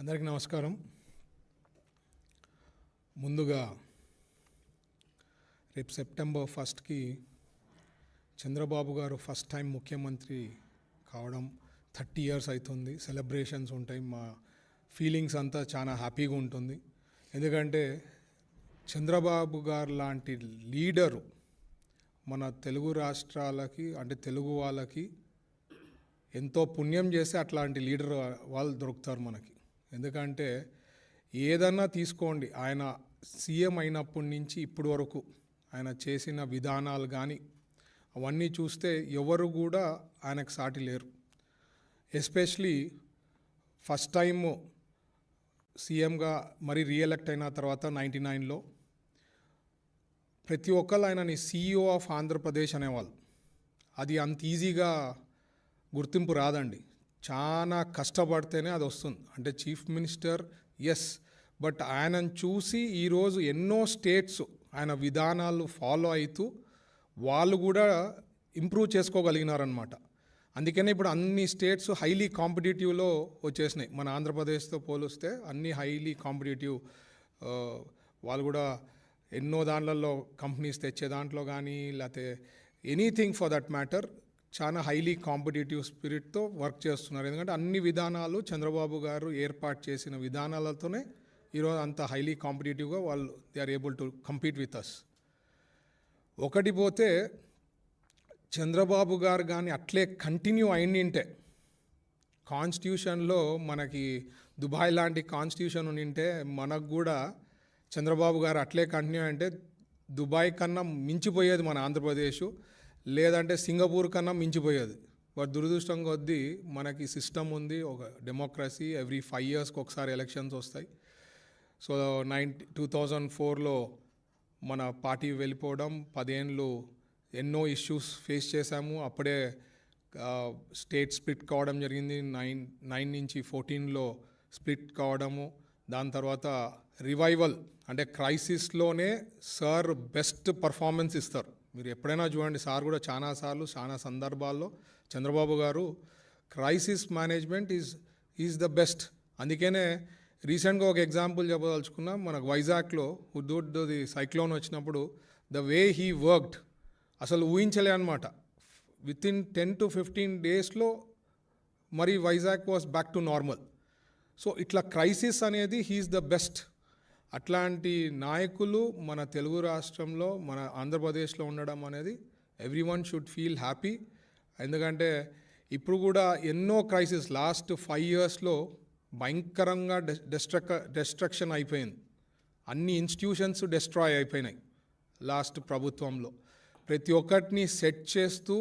అందరికీ నమస్కారం. ముందుగా రేపు సెప్టెంబర్ 1కి చంద్రబాబు గారు ఫస్ట్ టైం ముఖ్యమంత్రి కావడం 30 years అవుతుంది. సెలబ్రేషన్స్ ఉంటాయి. మా ఫీలింగ్స్ అంతా చాలా హ్యాపీగా ఉంటుంది. ఎందుకంటే చంద్రబాబు గారు లాంటి లీడరు మన తెలుగు రాష్ట్రాలకి అంటే తెలుగు వాళ్ళకి ఎంతో పుణ్యం చేస్తే అట్లాంటి లీడర్ వాళ్ళు దొరుకుతారు మనకి. ఎందుకంటే ఏదన్నా తీసుకోండి, ఆయన సీఎం అయినప్పటి నుంచి ఇప్పటి వరకు ఆయన చేసిన విధానాలు కానీ అవన్నీ చూస్తే ఎవరు కూడా ఆయనకు సాటి లేరు. ఎస్పెషలీ ఫస్ట్ టైము సీఎంగా మరి రీఎలెక్ట్ అయిన తర్వాత 99లో ప్రతి ఒక్కరు ఆయనని CEO ఆఫ్ ఆంధ్రప్రదేశ్ అనేవాళ్ళు. అది అంత ఈజీగా గుర్తింపు రాదండి. చాలా కష్టపడితేనే అది వస్తుంది. అంటే చీఫ్ మినిస్టర్ ఎస్, బట్ ఆయనను చూసి ఈరోజు ఎన్నో స్టేట్స్ ఆయన విధానాలు ఫాలో అవుతూ వాళ్ళు కూడా ఇంప్రూవ్ చేసుకోగలిగినారనమాట. అందుకనే ఇప్పుడు అన్ని స్టేట్స్ హైలీ కాంపిటేటివ్లో వచ్చేసినాయి. మన ఆంధ్రప్రదేశ్తో పోలిస్తే అన్ని హైలీ కాంపిటేటివ్. వాళ్ళు కూడా ఎన్నో దాంట్లలో కంపెనీస్ తెచ్చే దాంట్లో కానీ లేకపోతే ఎనీథింగ్ ఫర్ దట్ మ్యాటర్ చాలా హైలీ కాంపిటేటివ్ స్పిరిట్తో వర్క్ చేస్తున్నారు. ఎందుకంటే అన్ని విధానాలు చంద్రబాబు గారు ఏర్పాటు చేసిన విధానాలతోనే ఈరోజు అంత హైలీ కాంపిటేటివ్గా వాళ్ళు they are able to compete with us. ఒకటి పోతే చంద్రబాబు గారు కానీ అట్లే కంటిన్యూ అయిండింటే కాన్స్టిట్యూషన్లో మనకి దుబాయ్ లాంటి కాన్స్టిట్యూషన్ ఉండింటే మనకు కూడా చంద్రబాబు గారు అట్లే కంటిన్యూ అంటే దుబాయ్ కన్నా మించిపోయేది మన ఆంధ్రప్రదేశ్, లేదంటే సింగపూర్ కన్నా మించిపోయేది. బట్ దురదృష్టం కొద్దీ మనకి సిస్టమ్ ఉంది, ఒక డెమోక్రసీ. ఎవ్రీ 5 yearsకి ఒకసారి ఎలక్షన్స్ వస్తాయి. సో 2004లో మన పార్టీ వెళ్ళిపోవడం, 10 ఏళ్ళు ఎన్నో ఇష్యూస్ ఫేస్ చేశాము. అప్పుడే స్టేట్ స్ప్లిట్ కావడం జరిగింది. 9 నుంచి 14లో స్ప్లిట్ కావడము. దాని తర్వాత రివైవల్ అంటే క్రైసిస్లోనే సార్ బెస్ట్ పర్ఫార్మెన్స్ ఇస్తారు. మీరు ఎప్పుడైనా చూడండి, సార్ కూడా చాలాసార్లు చాలా సందర్భాల్లో చంద్రబాబు గారు crisis management is the best. అందుకనే రీసెంట్గా ఒక ఎగ్జాంపుల్ చెప్పదలుచుకున్నా. మనకు వైజాగ్లో హుద్హుద్ది సైక్లోన్ వచ్చినప్పుడు ద వే హీ వర్క్డ్ అసలు ఊహించలే అనమాట. వితిన్ 10 to 15 daysలో మరి Vizag was back to normal. So ఇట్లా క్రైసిస్ అనేది హీఈస్ ద బెస్ట్. అట్లాంటి నాయకులు మన తెలుగు రాష్ట్రంలో మన ఆంధ్రప్రదేశ్లో ఉండడం అనేది ఎవ్రీవన్ షుడ్ ఫీల్ హ్యాపీ. ఎందుకంటే ఇప్పుడు కూడా ఎన్నో క్రైసిస్ లాస్ట్ 5 yearsలో భయంకరంగా డిస్ట్రక్షన్ అయిపోయింది. అన్ని ఇన్స్టిట్యూషన్స్ డిస్ట్రాయ్ అయిపోయినాయి లాస్ట్ ప్రభుత్వంలో. ప్రతి ఒక్కటిని సెట్ చేస్తూ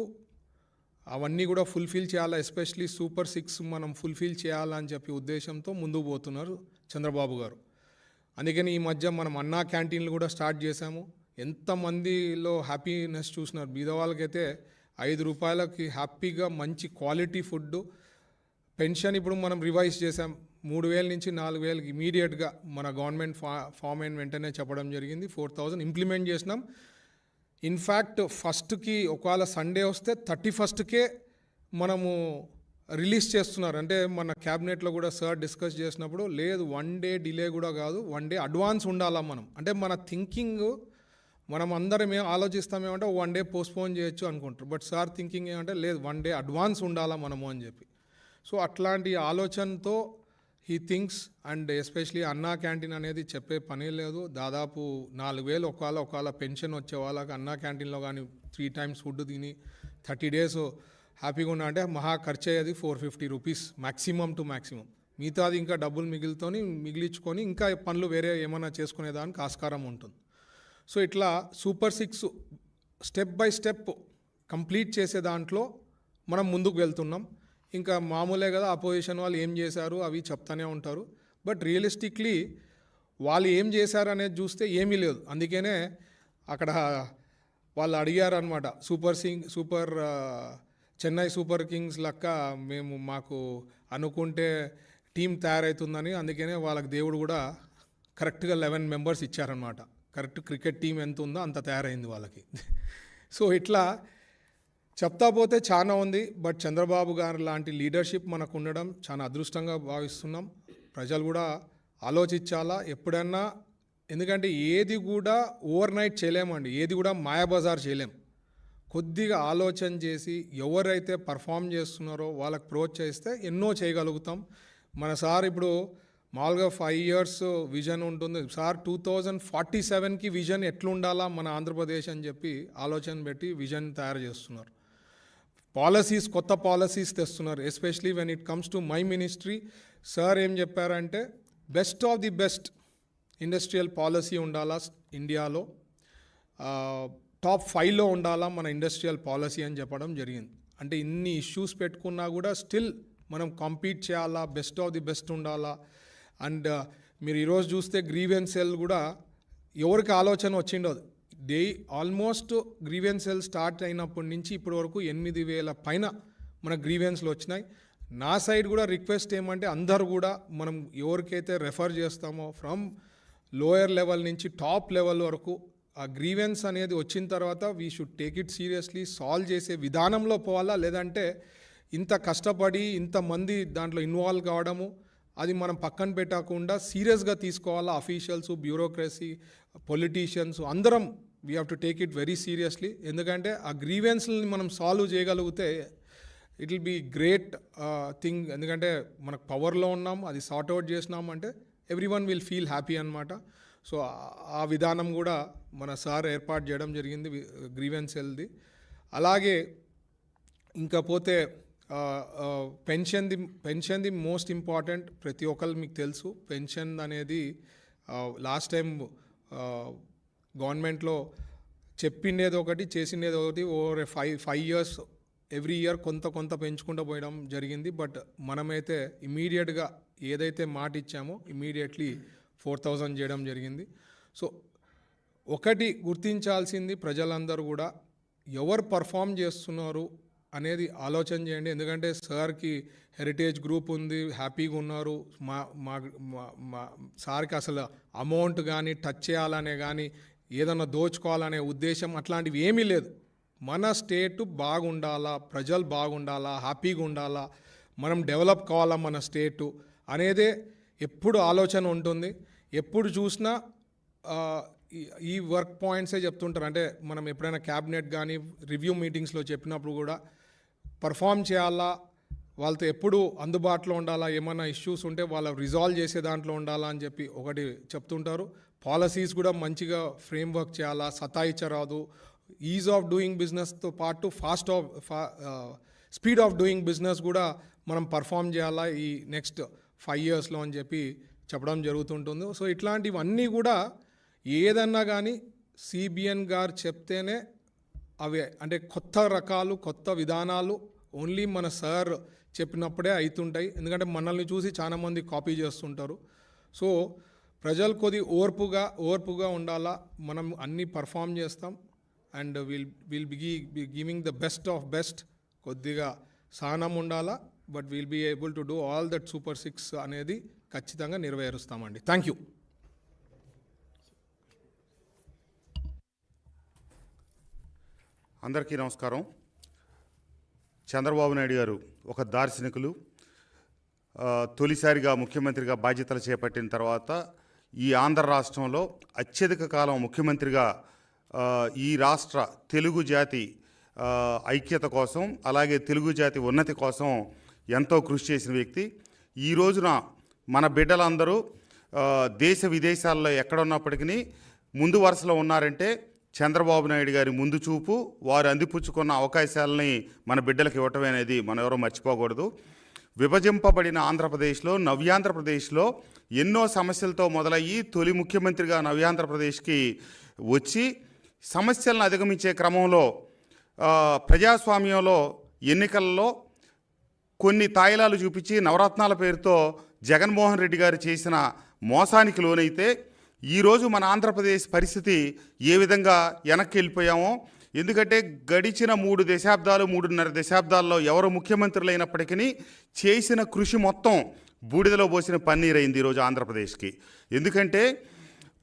అవన్నీ కూడా ఫుల్ఫిల్ చేయాలా, ఎస్పెషలీ సూపర్ 6 మనం ఫుల్ఫిల్ చేయాలని చెప్పి ఉద్దేశంతో ముందుకు పోతున్నారు చంద్రబాబు గారు. అందుకని ఈ మధ్య మనం అన్నా క్యాంటీన్లు కూడా స్టార్ట్ చేశాము. ఎంతమందిలో హ్యాపీనెస్ చూసినారు. బీదవాళ్ళకైతే 5 రూపాయలకి హ్యాపీగా మంచి క్వాలిటీ ఫుడ్. పెన్షన్ ఇప్పుడు మనం రివైజ్ చేసాం. 3,000 నుంచి 4,000 ఇమీడియట్గా మన గవర్నమెంట్ ఫామ్ అయిన వెంటనే చెప్పడం జరిగింది. 4,000 ఇంప్లిమెంట్ చేసినాం. ఇన్ఫ్యాక్ట్ ఫస్ట్కి ఒకవేళ సండే వస్తే 31స్ట్కే మనము రిలీజ్ చేస్తున్నారు. అంటే మన క్యాబినెట్లో కూడా సార్ డిస్కస్ చేసినప్పుడు లేదు 1 day డిలే కూడా కాదు, 1 day అడ్వాన్స్ ఉండాలా మనం. అంటే మన థింకింగ్ మనం అందరం ఏం ఆలోచిస్తామేమంటే 1 day పోస్ట్పోన్ చేయొచ్చు అనుకుంటారు. బట్ సార్ థింకింగ్ ఏమంటే లేదు 1 day అడ్వాన్స్ ఉండాలా మనము అని చెప్పి. సో అట్లాంటి ఆలోచనతో హీ థింక్స్. అండ్ ఎస్పెషలీ అన్నా క్యాంటీన్ అనేది చెప్పే పనే లేదు. దాదాపు 4,000 ఒకవేళ పెన్షన్ వచ్చే వాళ్ళకి అన్నా క్యాంటీన్లో కానీ 3 times ఫుడ్ తిని 30 days హ్యాపీగా ఉన్నా అంటే మహా ఖర్చు అయ్యేది 450 rupees మ్యాక్సిమం టు మ్యాక్సిమం. మిగతాది ఇంకా డబ్బులు మిగిలించుకొని ఇంకా పనులు వేరే ఏమైనా చేసుకునేదానికి ఆస్కారం ఉంటుంది. సో ఇట్లా super 6 step by step complete చేసే దాంట్లో మనం ముందుకు వెళ్తున్నాం. ఇంకా మామూలే కదా, అపోజిషన్ వాళ్ళు ఏం చేశారు అవి చెప్తానే ఉంటారు. బట్ రియలిస్టిక్లీ వాళ్ళు ఏం చేశారు అనేది చూస్తే ఏమీ లేదు. అందుకనే అక్కడ వాళ్ళు అడిగారనమాట, సూపర్ చెన్నై సూపర్ కింగ్స్ లెక్క మాకు అనుకుంటే టీం తయారవుతుందని. అందుకనే వాళ్ళకి దేవుడు కూడా కరెక్ట్గా 11 members ఇచ్చారనమాట. కరెక్ట్ క్రికెట్ టీం ఎంత ఉందో అంత తయారైంది వాళ్ళకి. సో ఇట్లా చెప్తా పోతే చాలా ఉంది. బట్ చంద్రబాబు గారు లాంటి లీడర్షిప్ మనకు ఉండడం చాలా అదృష్టంగా భావిస్తున్నాం. ప్రజలు కూడా ఆలోచించాలా ఎప్పుడన్నా. ఎందుకంటే ఏది కూడా ఓవర్ నైట్ చేయలేమండి, ఏది కూడా మాయాబజార్ చేయలేం. కొద్దిగా ఆలోచన చేసి ఎవరైతే పర్ఫామ్ చేస్తున్నారో వాళ్ళకి ప్రోత్సహిస్తే ఎన్నో చేయగలుగుతాం. మన సార్ ఇప్పుడు మామూలుగా 5 years విజన్ ఉంటుంది సార్. 2047కి విజన్ ఎట్లుండాలా మన ఆంధ్రప్రదేశ్ అని చెప్పి ఆలోచన పెట్టి విజన్ తయారు చేస్తున్నారు. పాలసీస్, కొత్త పాలసీస్ తెస్తున్నారు. Especially when it comes to my ministry, sir ఏం చెప్పారంటే best of the best industrial policy ఉండాలా ఇండియాలో, టాప్ 5లో ఉండాలా మన ఇండస్ట్రియల్ పాలసీ అని చెప్పడం జరిగింది. అంటే ఇన్ని ఇష్యూస్ పెట్టుకున్నా కూడా స్టిల్ మనం కంపీట్ చేయాలా, బెస్ట్ ఆఫ్ ది బెస్ట్ ఉండాలా. అండ్ మీరు ఈరోజు చూస్తే గ్రీవెన్స్ సెల్ కూడా ఎవరికి ఆలోచన వచ్చిండదు. ఆల్మోస్ట్ గ్రీవెన్స్ సెల్ స్టార్ట్ అయినప్పటి నుంచి ఇప్పటి వరకు 8,000 పైన మన గ్రీవెన్స్లు వచ్చినాయి. నా సైడ్ కూడా రిక్వెస్ట్ ఏమంటే అందరు కూడా మనం ఎవరికైతే రెఫర్ చేస్తామో ఫ్రమ్ లోయర్ లెవెల్ నుంచి టాప్ లెవెల్ వరకు ఆ గ్రీవెన్స్ అనేది వచ్చిన తర్వాత we should take it seriously, solve చేసే విధానంలో పోవాలా. లేదంటే ఇంత కష్టపడి ఇంతమంది దాంట్లో ఇన్వాల్వ్ కావడము అది మనం పక్కన పెట్టకుండా సీరియస్గా తీసుకోవాలా. అఫీషియల్స్, బ్యూరోక్రసీ, పొలిటీషియన్స్ అందరం we have to take it very seriously. ఎందుకంటే ఆ గ్రీవెన్స్ని మనం సాల్వ్ చేయగలిగితే it will be great thing. ఎందుకంటే మనకు పవర్లో ఉన్నాం, అది సార్ట్ అవుట్ చేసినామంటే ఎవ్రీవన్ విల్ ఫీల్ హ్యాపీ అనమాట. సో ఆ విధానం కూడా మన సార్ ఏర్పాటు చేయడం జరిగింది గ్రీవెన్స్ సెల్ది. అలాగే ఇంకా పోతే పెన్షన్ది మోస్ట్ ఇంపార్టెంట్. ప్రతి ఒక్కరు మీకు తెలుసు పెన్షన్ అనేది లాస్ట్ టైం గవర్నమెంట్లో చెప్పిండేది ఒకటి, చేసిండేది ఒకటి. ఓవర్ 5 years ఎవ్రీ ఇయర్ కొంత పెంచుకుంటూ పోయడం జరిగింది. బట్ మనమైతే ఇమీడియట్గా ఏదైతే మాట ఇచ్చామో ఇమీడియట్లీ 4,000 చేయడం జరిగింది. సో ఒకటి గుర్తించాల్సింది ప్రజలందరూ కూడా ఎవరు పర్ఫామ్ చేస్తున్నారు అనేది ఆలోచన చేయండి. ఎందుకంటే సార్కి హెరిటేజ్ గ్రూప్ ఉంది, హ్యాపీగా ఉన్నారు. మా సార్కి అసలు అమౌంట్ కానీ టచ్ చేయాలనే కానీ ఏదన్నా దోచుకోవాలనే ఉద్దేశం అట్లాంటివి ఏమీ లేదు. మన స్టేటు బాగుండాలా, ప్రజలు బాగుండాలా, హ్యాపీగా ఉండాలా, మనం డెవలప్ కావాలా మన స్టేటు అనేదే ఎప్పుడు ఆలోచన ఉంటుంది. ఎప్పుడు చూసినా ఈ వర్క్ పాయింట్సే చెప్తుంటారు. అంటే మనం ఎప్పుడైనా క్యాబినెట్ కానీ రివ్యూ మీటింగ్స్లో చెప్పినప్పుడు కూడా పర్ఫామ్ చేయాలా, వాళ్ళతో ఎప్పుడు అందుబాటులో ఉండాలా, ఏమైనా ఇష్యూస్ ఉంటే వాళ్ళ రిజాల్వ్ చేసే దాంట్లో ఉండాలా అని చెప్పి ఒకటి చెప్తుంటారు. పాలసీస్ కూడా మంచిగా ఫ్రేమ్ వర్క్ చేయాలా, సతాయిచ్చరాదు. ఈజ్ ఆఫ్ డూయింగ్ బిజినెస్తో పాటు స్పీడ్ ఆఫ్ డూయింగ్ బిజినెస్ కూడా మనం పర్ఫామ్ చేయాలా ఈ నెక్స్ట్ 5 yearsలో అని చెప్పి చెప్పడం జరుగుతుంటుంది. సో ఇట్లాంటివన్నీ కూడా ఏదన్నా కానీ సిబిఎన్ గారు చెప్తేనే అవే, అంటే కొత్త రకాలు, కొత్త విధానాలు ఓన్లీ మన సార్ చెప్పినప్పుడే అవుతుంటాయి. ఎందుకంటే మనల్ని చూసి చాలామంది కాపీ చేస్తుంటారు. సో ప్రజలు కొద్ది ఓర్పుగా ఉండాలా. మనం అన్నీ పర్ఫామ్ చేస్తాం and will be giving the best of best. కొద్దిగా సహనం ఉండాలా, but will be able to do all that Super 6 అనేది ఖచ్చితంగా నెరవేరుస్తామండి. Thank you. అందరికీ నమస్కారం. చంద్రబాబు నాయుడు గారు ఒక దార్శనికులు. తొలిసారిగా ముఖ్యమంత్రిగా బాధ్యతలు చేపట్టిన తర్వాత ఈ ఆంధ్ర రాష్ట్రంలో అత్యధిక కాలం ముఖ్యమంత్రిగా ఈ రాష్ట్ర తెలుగు జాతి ఐక్యత కోసం, అలాగే తెలుగు జాతి ఉన్నతి కోసం ఎంతో కృషి చేసిన వ్యక్తి. ఈ రోజున మన బిడ్డలందరూ దేశ విదేశాల్లో ఎక్కడున్నప్పటికీ ముందు వరుసలో ఉన్నారంటే చంద్రబాబు నాయుడు గారి ముందు చూపు, వారు అందిపుచ్చుకున్న అవకాశాలని మన బిడ్డలకు ఇవ్వటం అనేది మనం ఎవరో మర్చిపోకూడదు. విభజింపబడిన ఆంధ్రప్రదేశ్లో, నవ్యాంధ్రప్రదేశ్లో ఎన్నో సమస్యలతో మొదలయ్యి తొలి ముఖ్యమంత్రిగా నవ్యాంధ్రప్రదేశ్కి వచ్చి సమస్యలను అధిగమించే క్రమంలో ప్రజాస్వామ్యంలో ఎన్నికల్లో కొన్ని తాయిలాలు చూపించి నవరత్నాల పేరుతో జగన్మోహన్ రెడ్డి గారు చేసిన మోసానికి లోనైతే ఈరోజు మన ఆంధ్రప్రదేశ్ పరిస్థితి ఏ విధంగా వెనక్కి వెళ్ళిపోయామో. ఎందుకంటే గడిచిన 3.5 దశాబ్దాల్లో ఎవరు ముఖ్యమంత్రులు అయినప్పటికీ చేసిన కృషి మొత్తం బూడిదలో పోసిన పన్నీర్ అయింది ఈరోజు ఆంధ్రప్రదేశ్కి. ఎందుకంటే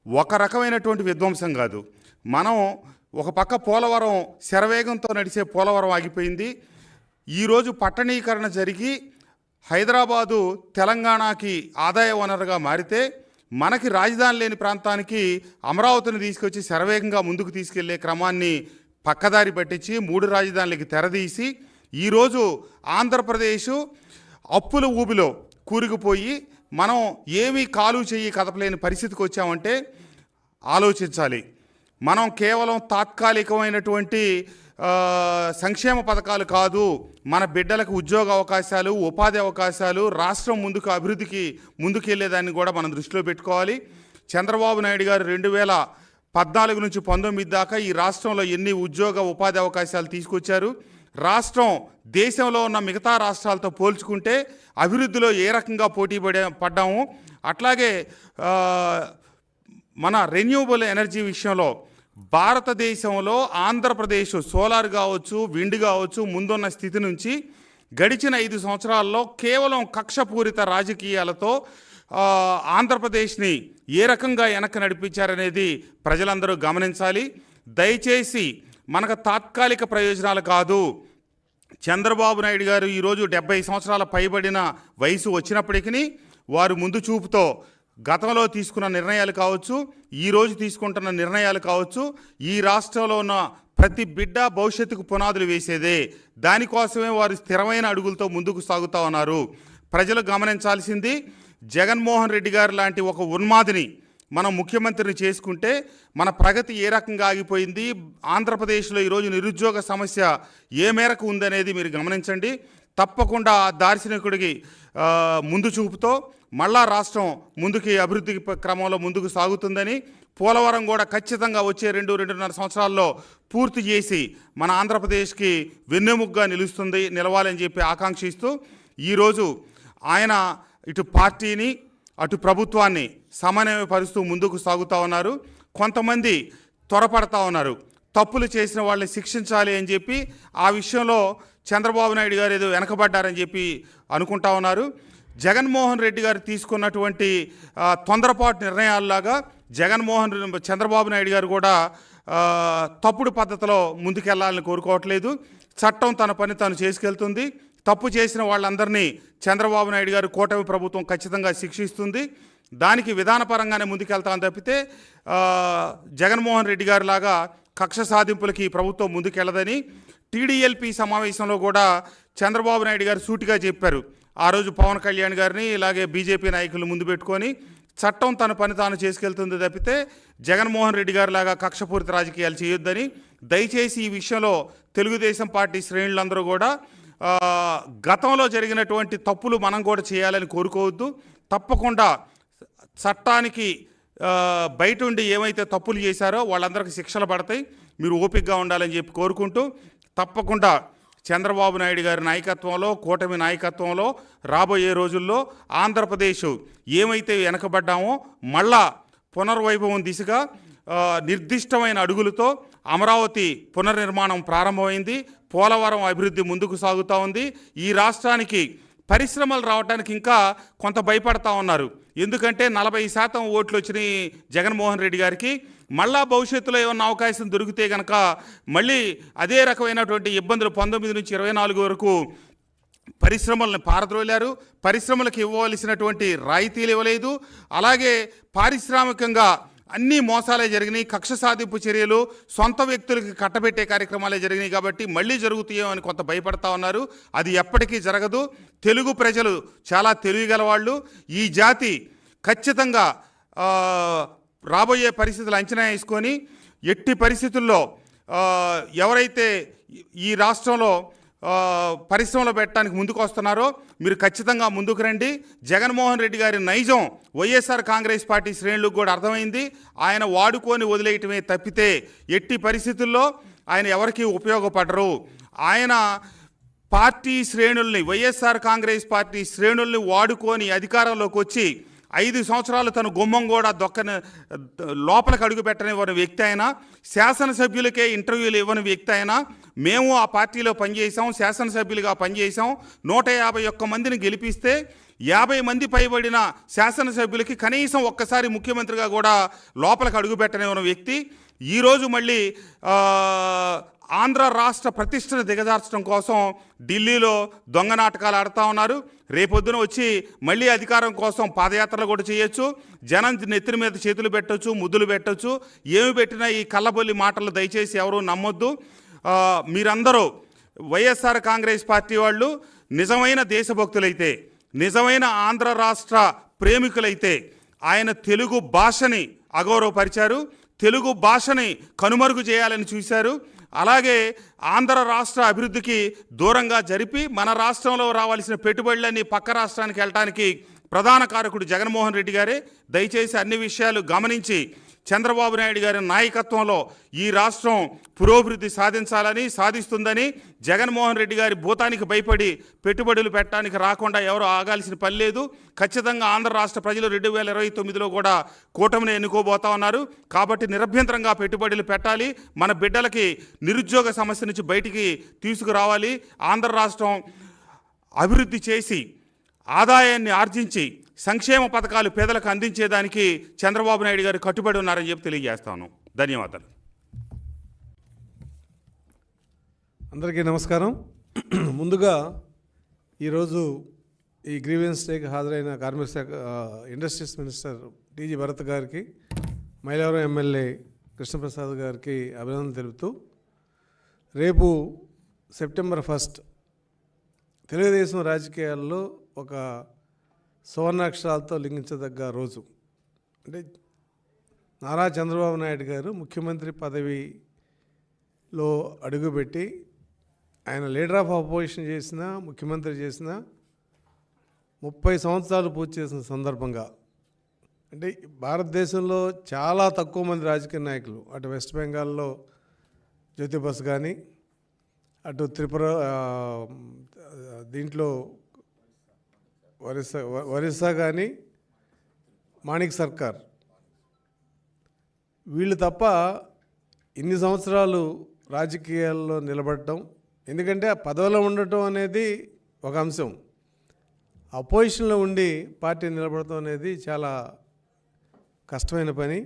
ఒక రకమైనటువంటి విధ్వంసం కాదు. మనం ఒక పక్క పోలవరం శరవేగంతో నడిచే పోలవరం ఆగిపోయింది. ఈరోజు పట్టణీకరణ జరిగి హైదరాబాదు తెలంగాణకి ఆదాయ వనరుగా మారితే మనకి రాజధాని లేని ప్రాంతానికి అమరావతిని తీసుకొచ్చి శరవేగంగా ముందుకు తీసుకెళ్లే క్రమాన్ని పక్కదారి పట్టించి 3 రాజధానులకి తెరదీసి ఈరోజు ఆంధ్రప్రదేశ్ అప్పుల ఊబిలో కూరుకుపోయి మనం ఏమీ కాలు చెయ్యి కదపలేని పరిస్థితికి వచ్చామంటే ఆలోచించాలి. మనం కేవలం తాత్కాలికమైనటువంటి సంక్షేమ పథకాలు కాదు, మన బిడ్డలకు ఉద్యోగ అవకాశాలు, ఉపాధి అవకాశాలు, రాష్ట్రం ముందుకు అభివృద్ధికి ముందుకెళ్లేదాన్ని కూడా మనం దృష్టిలో పెట్టుకోవాలి. చంద్రబాబు నాయుడు గారు 2014 నుంచి 19 దాకా ఈ రాష్ట్రంలో ఎన్ని ఉద్యోగ ఉపాధి అవకాశాలు తీసుకొచ్చారు, రాష్ట్రం దేశంలో ఉన్న మిగతా రాష్ట్రాలతో పోల్చుకుంటే అభివృద్ధిలో ఏ రకంగా పోటీ పడ్డాము, అట్లాగే మన రెన్యూవబుల్ ఎనర్జీ విషయంలో భారతదేశంలో ఆంధ్రప్రదేశ్ సోలార్ కావచ్చు, విండ్ కావచ్చు, ముందున్న స్థితి నుంచి గడిచిన 5 సంవత్సరాల్లో కేవలం కక్షపూరిత రాజకీయాలతో ఆంధ్రప్రదేశ్ని ఏ రకంగా వెనక్కి నడిపించారనేది ప్రజలందరూ గమనించాలి. దయచేసి మనకు తాత్కాలిక ప్రయోజనాలు కాదు. చంద్రబాబు నాయుడు గారు ఈరోజు 70 సంవత్సరాల పైబడిన వయసు వచ్చినప్పటికీ వారు ముందు చూపుతో గతంలో తీసుకున్న నిర్ణయాలు కావచ్చు, ఈరోజు తీసుకుంటున్న నిర్ణయాలు కావచ్చు, ఈ రాష్ట్రంలో ఉన్న ప్రతి బిడ్డ భవిష్యత్తుకు పునాదులు వేసేదే. దానికోసమే వారు స్థిరమైన అడుగులతో ముందుకు సాగుతూ ఉన్నారు. ప్రజలు గమనించాల్సింది, జగన్మోహన్ రెడ్డి గారు లాంటి ఒక ఉన్మాదిని మనం ముఖ్యమంత్రిని చేసుకుంటే మన ప్రగతి ఏ రకంగా ఆగిపోయింది, ఆంధ్రప్రదేశ్లో ఈరోజు నిరుద్యోగ సమస్య ఏ మేరకు ఉందనేది మీరు గమనించండి. తప్పకుండా దార్శనికుడికి ముందు చూపుతో మళ్ళా రాష్ట్రం ముందుకి అభివృద్ధి క్రమంలో ముందుకు సాగుతుందని, పోలవరం కూడా ఖచ్చితంగా వచ్చే 2-2.5 సంవత్సరాల్లో పూర్తి చేసి మన ఆంధ్రప్రదేశ్కి వెన్నెముగ్గా నిలవాలని చెప్పి ఆకాంక్షిస్తూ ఈరోజు ఆయన ఇటు పార్టీని అటు ప్రభుత్వాన్ని సమన్వయపరుస్తూ ముందుకు సాగుతూ ఉన్నారు. కొంతమంది త్వరపడతా ఉన్నారు, తప్పులు చేసిన వాళ్ళని శిక్షించాలి అని చెప్పి ఆ విషయంలో చంద్రబాబు నాయుడు గారు ఏదో వెనకబడ్డారని చెప్పి అనుకుంటా ఉన్నారు. జగన్మోహన్ రెడ్డి గారు తీసుకున్నటువంటి తొందరపాటు నిర్ణయాల్లాగా చంద్రబాబు నాయుడు గారు కూడా తప్పుడు పద్ధతిలో ముందుకెళ్లాలని కోరుకోవట్లేదు. చట్టం తన పని తాను చేసుకెళ్తుంది. తప్పు చేసిన వాళ్ళందరినీ చంద్రబాబు నాయుడు గారు కూటమి ప్రభుత్వం ఖచ్చితంగా శిక్షిస్తుంది. దానికి విధానపరంగానే ముందుకెళ్తామని తప్పితే జగన్మోహన్ రెడ్డి గారి లాగా కక్ష సాధింపులకి ప్రభుత్వం ముందుకెళ్ళదని టీడీఎల్పీ సమావేశంలో కూడా చంద్రబాబు నాయుడు గారు సూటిగా చెప్పారు. ఆ రోజు పవన్ కళ్యాణ్ గారిని ఇలాగే బీజేపీ నాయకులు ముందు పెట్టుకొని చట్టం తన పని తాను చేసుకెళ్తుంది తప్పితే జగన్మోహన్ రెడ్డి గారి లాగా కక్షపూరిత రాజకీయాలు చేయొద్దని, దయచేసి ఈ విషయంలో తెలుగుదేశం పార్టీ శ్రేణులందరూ కూడా గతంలో జరిగినటువంటి తప్పులు మనం కూడా చేయాలని కోరుకోవద్దు. తప్పకుండా చట్టానికి బయట ఉండి ఏమైతే తప్పులు చేశారో వాళ్ళందరికీ శిక్షలు పడతాయి. మీరు ఓపికగా ఉండాలని చెప్పి కోరుకుంటూ, తప్పకుండా చంద్రబాబు నాయుడు గారి నాయకత్వంలో, కూటమి నాయకత్వంలో రాబోయే రోజుల్లో ఆంధ్రప్రదేశ్ ఏమైతే వెనకబడ్డామో మళ్ళా పునర్వైభవం దిశగా నిర్దిష్టమైన అడుగులతో అమరావతి పునర్నిర్మాణం ప్రారంభమైంది. పోలవరం అభివృద్ధి ముందుకు సాగుతూ ఉంది. ఈ రాష్ట్రానికి పరిశ్రమలు రావడానికి ఇంకా కొంత భయపడతా ఉన్నారు. ఎందుకంటే 40% ఓట్లు వచ్చినాయి జగన్మోహన్ రెడ్డి గారికి. మళ్ళా భవిష్యత్తులో ఏమన్నా అవకాశం దొరికితే కనుక మళ్ళీ అదే రకమైనటువంటి ఇబ్బందులు 19 నుంచి 24 వరకు పరిశ్రమలను పారద్రోలారు. పరిశ్రమలకు ఇవ్వవలసినటువంటి రాయితీలు ఇవ్వలేదు. అలాగే పారిశ్రామికంగా అన్నీ మోసాలే జరిగినాయి. కక్ష సాధింపు చర్యలు, సొంత వ్యక్తులకి కట్టబెట్టే కార్యక్రమాలే జరిగినాయి. కాబట్టి మళ్ళీ జరుగుతాయో అని కొంత భయపడతా ఉన్నారు. అది ఎప్పటికీ జరగదు. తెలుగు ప్రజలు చాలా తెలివిగలవాళ్ళు. ఈ జాతి ఖచ్చితంగా రాబోయే పరిస్థితులు అంచనా వేసుకొని ఎట్టి పరిస్థితుల్లో ఎవరైతే ఈ రాష్ట్రంలో పరిశ్రమలు పెట్టడానికి ముందుకు వస్తున్నారో మీరు ఖచ్చితంగా ముందుకు రండి. జగన్మోహన్ రెడ్డి గారి నైజం వైఎస్ఆర్ కాంగ్రెస్ పార్టీ శ్రేణులకు కూడా అర్థమైంది. ఆయన వాడుకొని వదిలేయటమే తప్పితే ఎట్టి పరిస్థితుల్లో ఆయన ఎవరికీ ఉపయోగపడరు. ఆయన పార్టీ శ్రేణుల్ని, వైఎస్ఆర్ కాంగ్రెస్ పార్టీ శ్రేణుల్ని వాడుకొని అధికారంలోకి వచ్చి 5 సంవత్సరాలు తను గుమ్మం కూడా లోపలికి అడుగు పెట్టనివ్వని వ్యక్తి అయినా, శాసనసభ్యులకే ఇంటర్వ్యూలు ఇవ్వని వ్యక్తి అయినా, మేము ఆ పార్టీలో పనిచేసాం, శాసనసభ్యులుగా పనిచేసాం, 151 మందిని గెలిపిస్తే 50 మంది పైబడిన శాసనసభ్యులకి కనీసం ఒక్కసారి ముఖ్యమంత్రిగా కూడా లోపలికి అడుగు పెట్టనివ్వని వ్యక్తి ఈరోజు మళ్ళీ ఆంధ్ర రాష్ట్ర ప్రతిష్టను దిగజార్చడం కోసం ఢిల్లీలో దొంగ నాటకాలు ఆడుతూ ఉన్నారు. రేపొద్దున వచ్చి మళ్ళీ అధికారం కోసం పాదయాత్రలు కూడా చేయొచ్చు, జనం నెత్తిన మీద చేతులు పెట్టొచ్చు, ముద్దులు పెట్టొచ్చు. ఏమి పెట్టినా ఈ కల్లబొల్లి మాటలు దయచేసి ఎవరూ నమ్మొద్దు. మీరందరూ వైఎస్ఆర్ కాంగ్రెస్ పార్టీ వాళ్ళు నిజమైన దేశభక్తులైతే, నిజమైన ఆంధ్ర రాష్ట్ర ప్రేమికులైతే ఆయన తెలుగు భాషని అగౌరవపరిచారు, తెలుగు భాషని కనుమరుగు చేయాలని చూశారు. అలాగే ఆంధ్ర రాష్ట్ర అభివృద్ధికి దూరంగా జరిపి మన రాష్ట్రంలో రావాల్సిన పెట్టుబడులన్నీ పక్క రాష్ట్రానికి వెళ్ళటానికి ప్రధాన కారకుడు జగన్మోహన్ రెడ్డి గారే. దయచేసి అన్ని విషయాలు గమనించి చంద్రబాబు నాయుడు గారి నాయకత్వంలో ఈ రాష్ట్రం పురోభివృద్ధి సాధిస్తుందని, జగన్మోహన్ రెడ్డి గారి భూతానికి భయపడి పెట్టుబడులు పెట్టడానికి రాకుండా ఎవరు ఆగాల్సిన పని లేదు. ఖచ్చితంగా ఆంధ్ర రాష్ట్ర ప్రజలు 2029లో కూడా కూటమిని ఎన్నుకోబోతా ఉన్నారు. కాబట్టి నిరభ్యంతరంగా పెట్టుబడులు పెట్టాలి, మన బిడ్డలకి నిరుద్యోగ సమస్య నుంచి బయటికి తీసుకురావాలి. ఆంధ్ర రాష్ట్రం అభివృద్ధి చేసి ఆదాయాన్ని ఆర్జించి సంక్షేమ పథకాలు పేదలకు అందించేదానికి చంద్రబాబు నాయుడు గారు కట్టుబడి ఉన్నారని చెప్పి తెలియజేస్తాను. ధన్యవాదాలు. అందరికీ నమస్కారం. ముందుగా ఈరోజు ఈ గ్రీవెన్స్ డేకి హాజరైన కార్మిక శాఖ ఇండస్ట్రీస్ మినిస్టర్ టీజీ భరత్ గారికి, మైలవరం ఎమ్మెల్యే కృష్ణప్రసాద్ గారికి అభినందనలు తెలుపుతూ, రేపు సెప్టెంబర్ 1 తెలుగుదేశం రాజకీయాల్లో ఒక సువర్ణాక్షరాలతో లింగించదగ్గ రోజు. అంటే నారా చంద్రబాబు నాయుడు గారు ముఖ్యమంత్రి పదవిలో అడుగుపెట్టి ఆయన లీడర్ ఆఫ్ అపోజిషన్ చేసిన, ముఖ్యమంత్రి చేసిన 30 సంవత్సరాలు పూర్తి చేసిన సందర్భంగా, అంటే భారతదేశంలో చాలా తక్కువ మంది రాజకీయ నాయకులు, అటు వెస్ట్ బెంగాల్లో జ్యోతి బసు కానీ, అటు త్రిపుర దీంట్లో ఒరిస్సా కానీ మాణిక్ సర్కార్, వీళ్ళు తప్ప ఇన్ని సంవత్సరాలు రాజకీయాల్లో నిలబడటం. ఎందుకంటే ఆ పదవిలో ఉండటం అనేది ఒక అంశం, అపోజిషన్లో ఉండి పార్టీ నిలబడటం అనేది చాలా కష్టమైన పని.